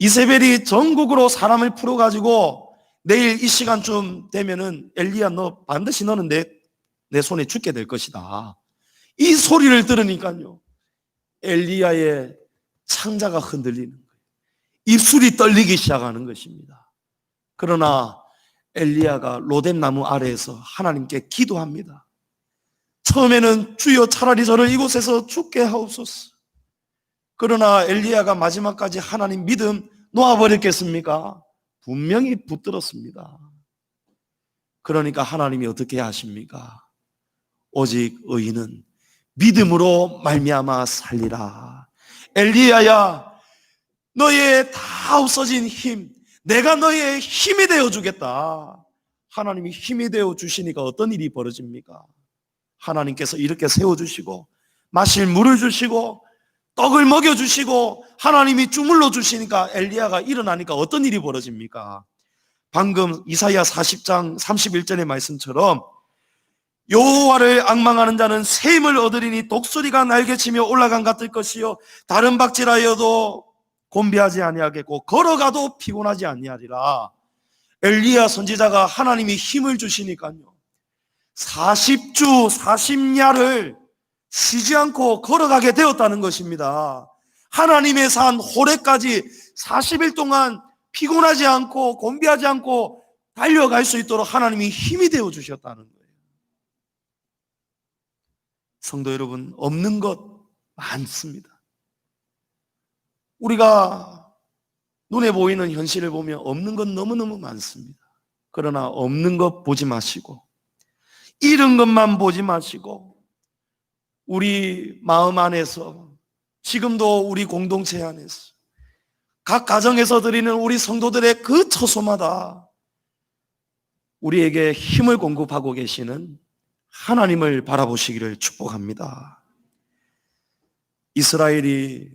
이세벨이 전국으로 사람을 풀어가지고 내일 이 시간쯤 되면은 엘리야 너 반드시 너는 내 손에 죽게 될 것이다. 이 소리를 들으니까요 엘리야의 창자가 흔들리는 거예요. 입술이 떨리기 시작하는 것입니다. 그러나 엘리야가 로뎀나무 아래에서 하나님께 기도합니다. 처음에는 주여 차라리 저를 이곳에서 죽게 하옵소서. 그러나 엘리야가 마지막까지 하나님 믿음 놓아버렸겠습니까? 분명히 붙들었습니다. 그러니까 하나님이 어떻게 하십니까? 오직 의인은 믿음으로 말미암아 살리라. 엘리야야, 너의 다 없어진 힘, 내가 너의 힘이 되어 주겠다. 하나님이 힘이 되어 주시니까 어떤 일이 벌어집니까? 하나님께서 이렇게 세워주시고 마실 물을 주시고 떡을 먹여주시고 하나님이 주물러 주시니까 엘리야가 일어나니까 어떤 일이 벌어집니까? 방금 이사야 40장 31절의 말씀처럼 여호와를 앙망하는 자는 새 힘을 얻으리니 독수리가 날개치며 올라간 같을 것이요 다른 박질하여도 곤비하지 아니하겠고 걸어가도 피곤하지 아니하리라. 엘리야 선지자가 하나님이 힘을 주시니까요 40주 40야를 쉬지 않고 걸어가게 되었다는 것입니다. 하나님의 산 호렙까지 40일 동안 피곤하지 않고 곤비하지 않고 달려갈 수 있도록 하나님이 힘이 되어 주셨다는 거예요. 성도 여러분, 없는 것 많습니다. 우리가 눈에 보이는 현실을 보면 없는 것 너무너무 많습니다. 그러나 없는 것 보지 마시고 잃은 것만 보지 마시고 우리 마음 안에서 지금도 우리 공동체 안에서 각 가정에서 드리는 우리 성도들의 그 처소마다 우리에게 힘을 공급하고 계시는 하나님을 바라보시기를 축복합니다. 이스라엘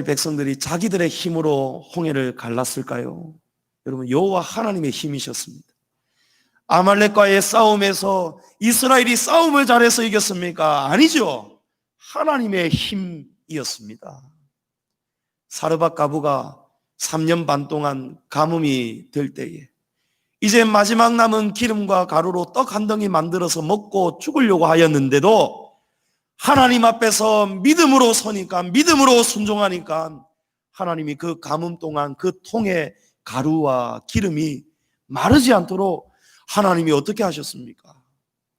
백성들이 자기들의 힘으로 홍해를 갈랐을까요? 여러분, 여호와 하나님의 힘이셨습니다. 아말렉과의 싸움에서 이스라엘이 싸움을 잘해서 이겼습니까? 아니죠. 하나님의 힘이었습니다. 사르밧 가부가 3년 반 동안 가뭄이 될 때에 이제 마지막 남은 기름과 가루로 떡 한 덩이 만들어서 먹고 죽으려고 하였는데도 하나님 앞에서 믿음으로 서니까, 믿음으로 순종하니까 하나님이 그 가뭄 동안 그 통에 가루와 기름이 마르지 않도록 하나님이 어떻게 하셨습니까?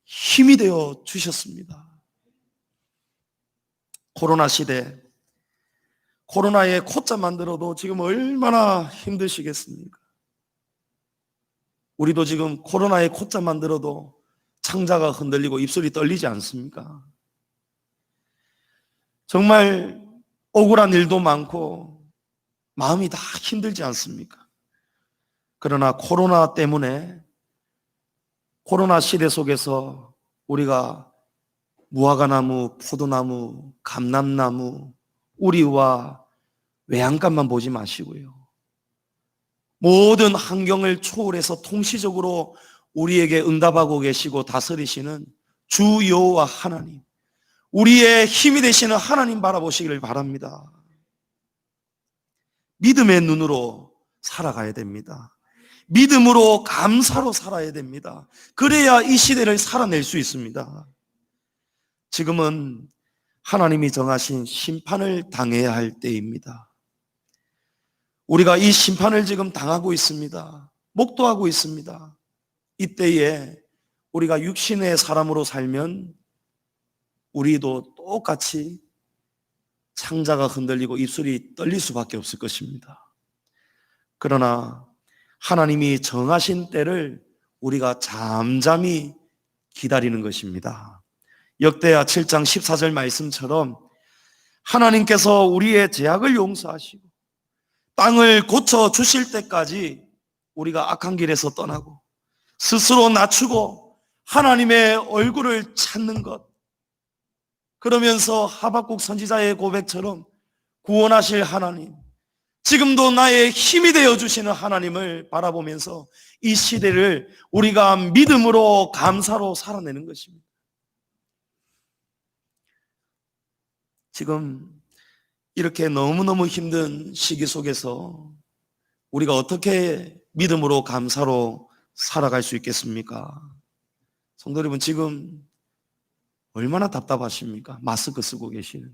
힘이 되어 주셨습니다. 코로나 시대, 코로나에 콧자 만들어도 지금 얼마나 힘드시겠습니까? 우리도 지금 코로나에 콧자 만들어도 창자가 흔들리고 입술이 떨리지 않습니까? 정말 억울한 일도 많고 마음이 다 힘들지 않습니까? 그러나 코로나 때문에 코로나 시대 속에서 우리가 무화과나무, 포도나무, 감람나무, 우리와 외양간만 보지 마시고요. 모든 환경을 초월해서 통시적으로 우리에게 응답하고 계시고 다스리시는 주 여호와 하나님, 우리의 힘이 되시는 하나님 바라보시기를 바랍니다. 믿음의 눈으로 살아가야 됩니다. 믿음으로 감사로 살아야 됩니다. 그래야 이 시대를 살아낼 수 있습니다. 지금은 하나님이 정하신 심판을 당해야 할 때입니다. 우리가 이 심판을 지금 당하고 있습니다. 목도하고 있습니다. 이때에 우리가 육신의 사람으로 살면 우리도 똑같이 창자가 흔들리고 입술이 떨릴 수밖에 없을 것입니다. 그러나 하나님이 정하신 때를 우리가 잠잠히 기다리는 것입니다. 역대하 7장 14절 말씀처럼 하나님께서 우리의 죄악을 용서하시고 땅을 고쳐 주실 때까지 우리가 악한 길에서 떠나고 스스로 낮추고 하나님의 얼굴을 찾는 것, 그러면서 하박국 선지자의 고백처럼 구원하실 하나님, 지금도 나의 힘이 되어 주시는 하나님을 바라보면서 이 시대를 우리가 믿음으로 감사로 살아내는 것입니다. 지금 이렇게 너무너무 힘든 시기 속에서 우리가 어떻게 믿음으로 감사로 살아갈 수 있겠습니까? 성도 여러분, 지금 얼마나 답답하십니까? 마스크 쓰고 계시는데.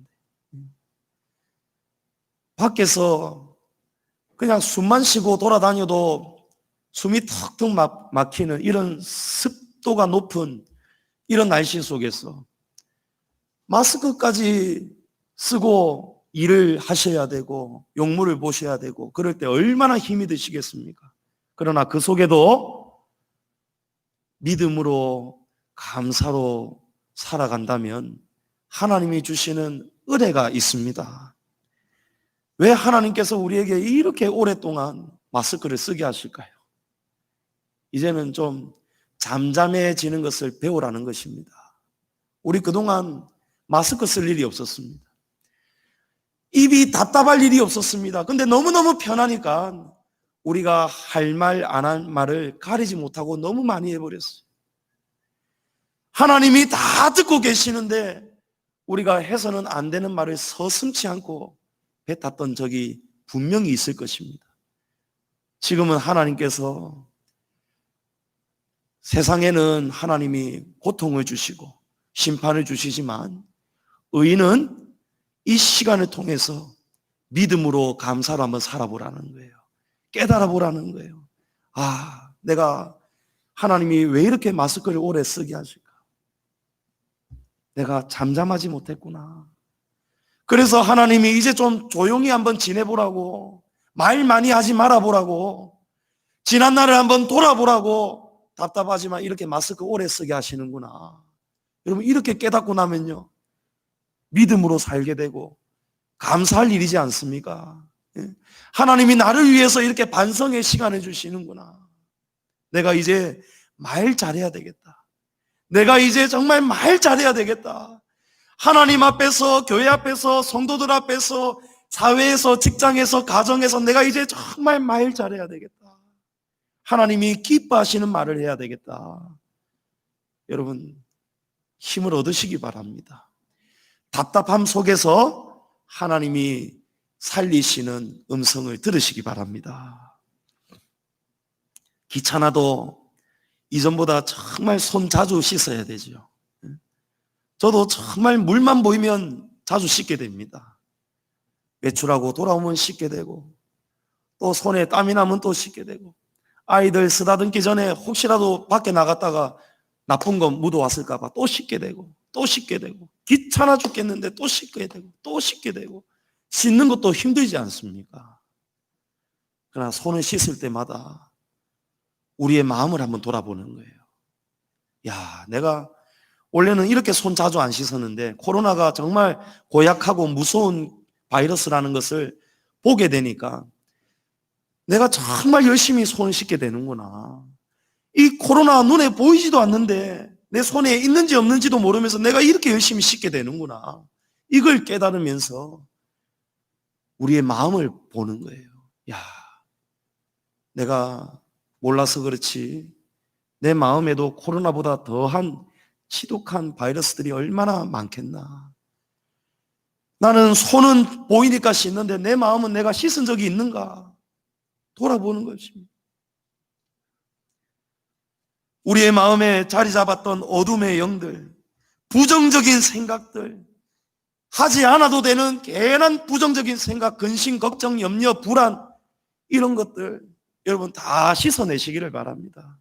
밖에서 그냥 숨만 쉬고 돌아다녀도 숨이 턱턱 막히는 이런 습도가 높은 이런 날씨 속에서 마스크까지 쓰고 일을 하셔야 되고 용무를 보셔야 되고 그럴 때 얼마나 힘이 드시겠습니까? 그러나 그 속에도 믿음으로 감사로 살아간다면 하나님이 주시는 은혜가 있습니다. 왜 하나님께서 우리에게 이렇게 오랫동안 마스크를 쓰게 하실까요? 이제는 좀 잠잠해지는 것을 배우라는 것입니다. 우리 그동안 마스크 쓸 일이 없었습니다. 입이 답답할 일이 없었습니다. 근데 너무너무 편하니까 우리가 할 말 안 할 말을 가리지 못하고 너무 많이 해버렸어요. 하나님이 다 듣고 계시는데 우리가 해서는 안 되는 말을 서슴지 않고 뱉었던 적이 분명히 있을 것입니다. 지금은 하나님께서 세상에는 하나님이 고통을 주시고 심판을 주시지만 의인은 이 시간을 통해서 믿음으로 감사로 한번 살아보라는 거예요. 깨달아 보라는 거예요. 아, 내가 하나님이 왜 이렇게 마스크를 오래 쓰게 하실까? 내가 잠잠하지 못했구나. 그래서 하나님이 이제 좀 조용히 한번 지내보라고, 말 많이 하지 말아보라고, 지난 날을 한번 돌아보라고, 답답하지만 이렇게 마스크 오래 쓰게 하시는구나. 여러분, 이렇게 깨닫고 나면요, 믿음으로 살게 되고 감사할 일이지 않습니까? 하나님이 나를 위해서 이렇게 반성의 시간을 주시는구나. 내가 이제 말 잘해야 되겠다. 내가 이제 정말 말 잘해야 되겠다. 하나님 앞에서, 교회 앞에서, 성도들 앞에서, 사회에서, 직장에서, 가정에서 내가 이제 정말 말 잘해야 되겠다. 하나님이 기뻐하시는 말을 해야 되겠다. 여러분, 힘을 얻으시기 바랍니다. 답답함 속에서 하나님이 살리시는 음성을 들으시기 바랍니다. 귀찮아도 이전보다 정말 손 자주 씻어야 되죠. 저도 정말 물만 보이면 자주 씻게 됩니다. 외출하고 돌아오면 씻게 되고 또 손에 땀이 나면 또 씻게 되고 아이들 쓰다듬기 전에 혹시라도 밖에 나갔다가 나쁜 거 묻어왔을까 봐 또 씻게 되고 또 씻게 되고 귀찮아 죽겠는데 또 씻게 되고 또 씻게 되고 씻는 것도 힘들지 않습니까? 그러나 손을 씻을 때마다 우리의 마음을 한번 돌아보는 거예요. 야, 내가 원래는 이렇게 손 자주 안 씻었는데 코로나가 정말 고약하고 무서운 바이러스라는 것을 보게 되니까 내가 정말 열심히 손을 씻게 되는구나. 이 코로나 눈에 보이지도 않는데 내 손에 있는지 없는지도 모르면서 내가 이렇게 열심히 씻게 되는구나. 이걸 깨달으면서 우리의 마음을 보는 거예요. 야, 내가 몰라서 그렇지 내 마음에도 코로나보다 더한 지독한 바이러스들이 얼마나 많겠나. 나는 손은 보이니까 씻는데 내 마음은 내가 씻은 적이 있는가 돌아보는 것입니다. 우리의 마음에 자리 잡았던 어둠의 영들, 부정적인 생각들, 하지 않아도 되는 괜한 부정적인 생각, 근심, 걱정, 염려, 불안, 이런 것들 여러분 다 씻어내시기를 바랍니다.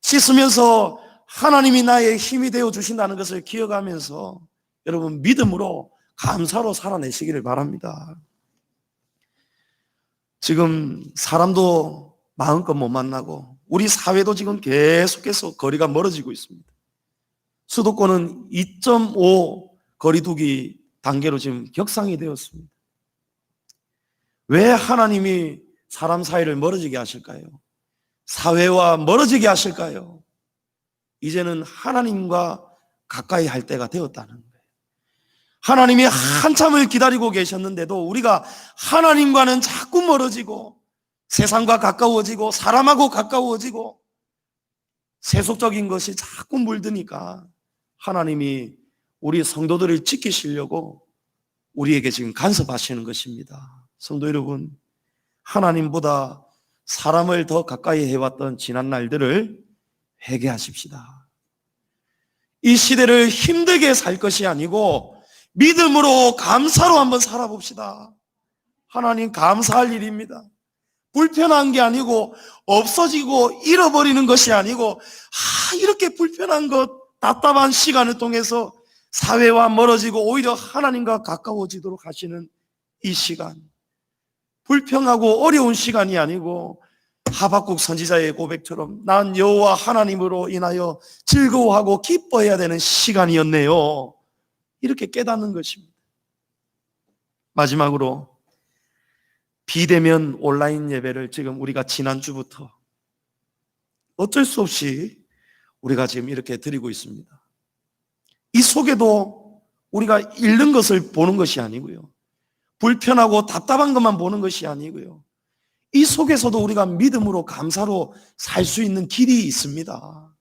씻으면서 하나님이 나의 힘이 되어 주신다는 것을 기억하면서 여러분 믿음으로 감사로 살아내시기를 바랍니다. 지금 사람도 마음껏 못 만나고 우리 사회도 지금 계속해서 거리가 멀어지고 있습니다. 수도권은 2.5 거리두기 단계로 지금 격상이 되었습니다. 왜 하나님이 사람 사이를 멀어지게 하실까요? 사회와 멀어지게 하실까요? 이제는 하나님과 가까이 할 때가 되었다는 거예요. 하나님이 한참을 기다리고 계셨는데도 우리가 하나님과는 자꾸 멀어지고 세상과 가까워지고 사람하고 가까워지고 세속적인 것이 자꾸 물드니까 하나님이 우리 성도들을 지키시려고 우리에게 지금 간섭하시는 것입니다. 성도 여러분, 하나님보다 사람을 더 가까이 해왔던 지난 날들을 회개하십시다. 이 시대를 힘들게 살 것이 아니고 믿음으로 감사로 한번 살아봅시다. 하나님 감사할 일입니다. 불편한 게 아니고 없어지고 잃어버리는 것이 아니고 이렇게 불편한 것 답답한 시간을 통해서 사회와 멀어지고 오히려 하나님과 가까워지도록 하시는 이 시간, 불평하고 어려운 시간이 아니고 하박국 선지자의 고백처럼 난 여호와 하나님으로 인하여 즐거워하고 기뻐해야 되는 시간이었네요. 이렇게 깨닫는 것입니다. 마지막으로 비대면 온라인 예배를 지금 우리가 지난주부터 어쩔 수 없이 우리가 지금 이렇게 드리고 있습니다. 이 속에도 우리가 잃는 것을 보는 것이 아니고요, 불편하고 답답한 것만 보는 것이 아니고요, 이 속에서도 우리가 믿음으로 감사로 살 수 있는 길이 있습니다.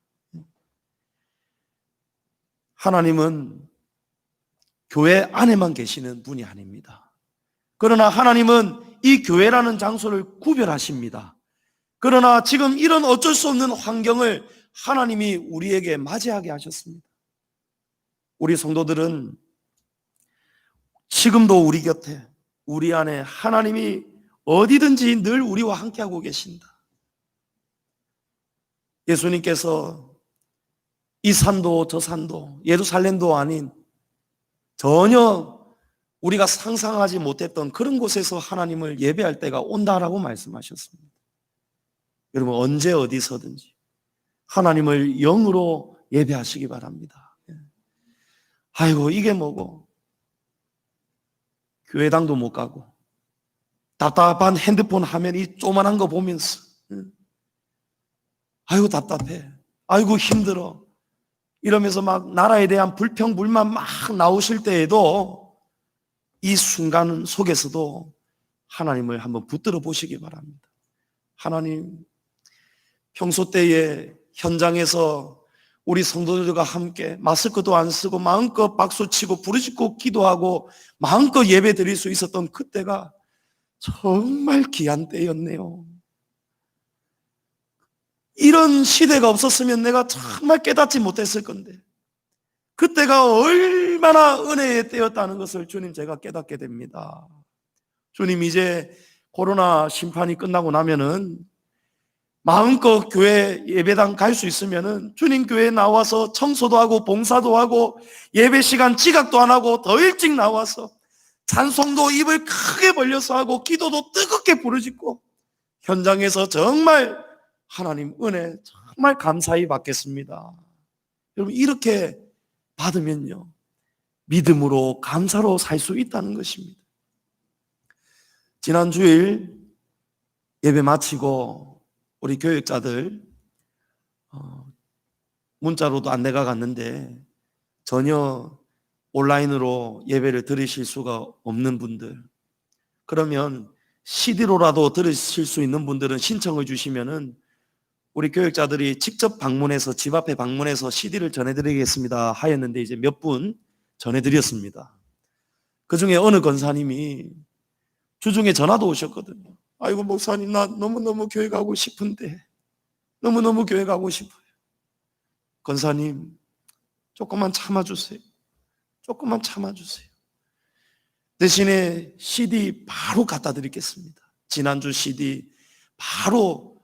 하나님은 교회 안에만 계시는 분이 아닙니다. 그러나 하나님은 이 교회라는 장소를 구별하십니다. 그러나 지금 이런 어쩔 수 없는 환경을 하나님이 우리에게 맞이하게 하셨습니다. 우리 성도들은 지금도 우리 곁에, 우리 안에 하나님이 어디든지 늘 우리와 함께하고 계신다. 예수님께서 이 산도 저 산도 예루살렘도 아닌 전혀 우리가 상상하지 못했던 그런 곳에서 하나님을 예배할 때가 온다라고 말씀하셨습니다. 여러분 언제 어디서든지 하나님을 영으로 예배하시기 바랍니다. 아이고 이게 뭐고 교회당도 못 가고 답답한 핸드폰 화면 이 조만한 거 보면서 아이고 답답해, 아이고 힘들어 이러면서 막 나라에 대한 불평 불만 막 나오실 때에도 이 순간 속에서도 하나님을 한번 붙들어 보시기 바랍니다. 하나님, 평소 때에 현장에서 우리 성도들과 함께 마스크도 안 쓰고 마음껏 박수치고 부르짖고 기도하고 마음껏 예배 드릴 수 있었던 그때가 정말 귀한 때였네요. 이런 시대가 없었으면 내가 정말 깨닫지 못했을 건데 그때가 얼마나 은혜의 때였다는 것을 주님 제가 깨닫게 됩니다. 주님 이제 코로나 심판이 끝나고 나면은 마음껏 교회 예배당 갈 수 있으면은 주님 교회에 나와서 청소도 하고 봉사도 하고 예배 시간 지각도 안 하고 더 일찍 나와서 찬송도 입을 크게 벌려서 하고 기도도 뜨겁게 부르짖고 현장에서 정말 하나님 은혜 정말 감사히 받겠습니다. 여러분 이렇게 받으면요 믿음으로 감사로 살 수 있다는 것입니다. 지난 주일 예배 마치고 우리 교육자들 문자로도 안내가 갔는데 전혀 온라인으로 예배를 들으실 수가 없는 분들, 그러면 CD로라도 들으실 수 있는 분들은 신청을 주시면은 우리 교육자들이 직접 방문해서 집 앞에 방문해서 CD를 전해드리겠습니다 하였는데 이제 몇 분 전해드렸습니다. 그 중에 어느 권사님이 주중에 전화도 오셨거든요. 아이고 목사님 나 너무너무 교회 가고 싶은데 너무너무 교회 가고 싶어요. 권사님, 조금만 참아주세요. 조금만 참아주세요. 대신에 CD 바로 갖다 드리겠습니다. 지난주 CD 바로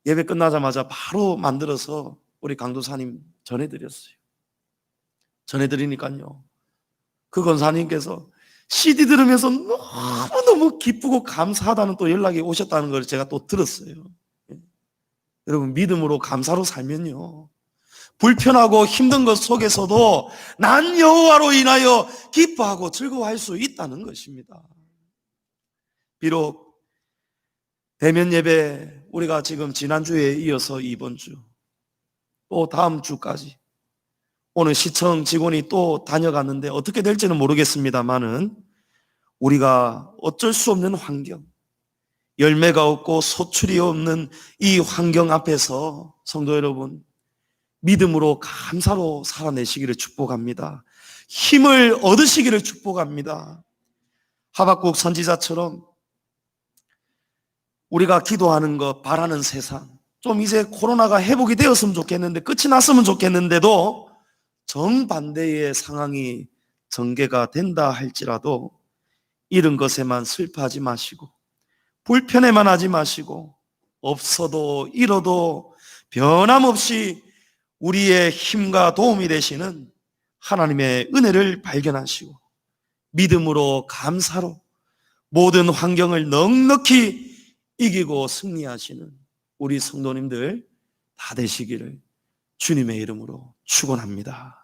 예배 끝나자마자 바로 만들어서 우리 강도사님 전해드렸어요. 전해드리니까요, 그 권사님께서 CD 들으면서 너무너무 기쁘고 감사하다는 또 연락이 오셨다는 걸 제가 또 들었어요. 여러분, 믿음으로 감사로 살면요, 불편하고 힘든 것 속에서도 난 여호와로 인하여 기뻐하고 즐거워할 수 있다는 것입니다. 비록 대면 예배 우리가 지금 지난주에 이어서 이번 주 또 다음 주까지 오늘 시청 직원이 또 다녀갔는데 어떻게 될지는 모르겠습니다만은 우리가 어쩔 수 없는 환경, 열매가 없고 소출이 없는 이 환경 앞에서 성도 여러분, 믿음으로 감사로 살아내시기를 축복합니다. 힘을 얻으시기를 축복합니다. 하박국 선지자처럼 우리가 기도하는 것, 바라는 세상, 좀 이제 코로나가 회복이 되었으면 좋겠는데, 끝이 났으면 좋겠는데도 정반대의 상황이 전개가 된다 할지라도 이런 것에만 슬퍼하지 마시고, 불편해만 하지 마시고, 없어도 잃어도 변함없이 우리의 힘과 도움이 되시는 하나님의 은혜를 발견하시고 믿음으로 감사로 모든 환경을 넉넉히 이기고 승리하시는 우리 성도님들 다 되시기를 주님의 이름으로 축원합니다.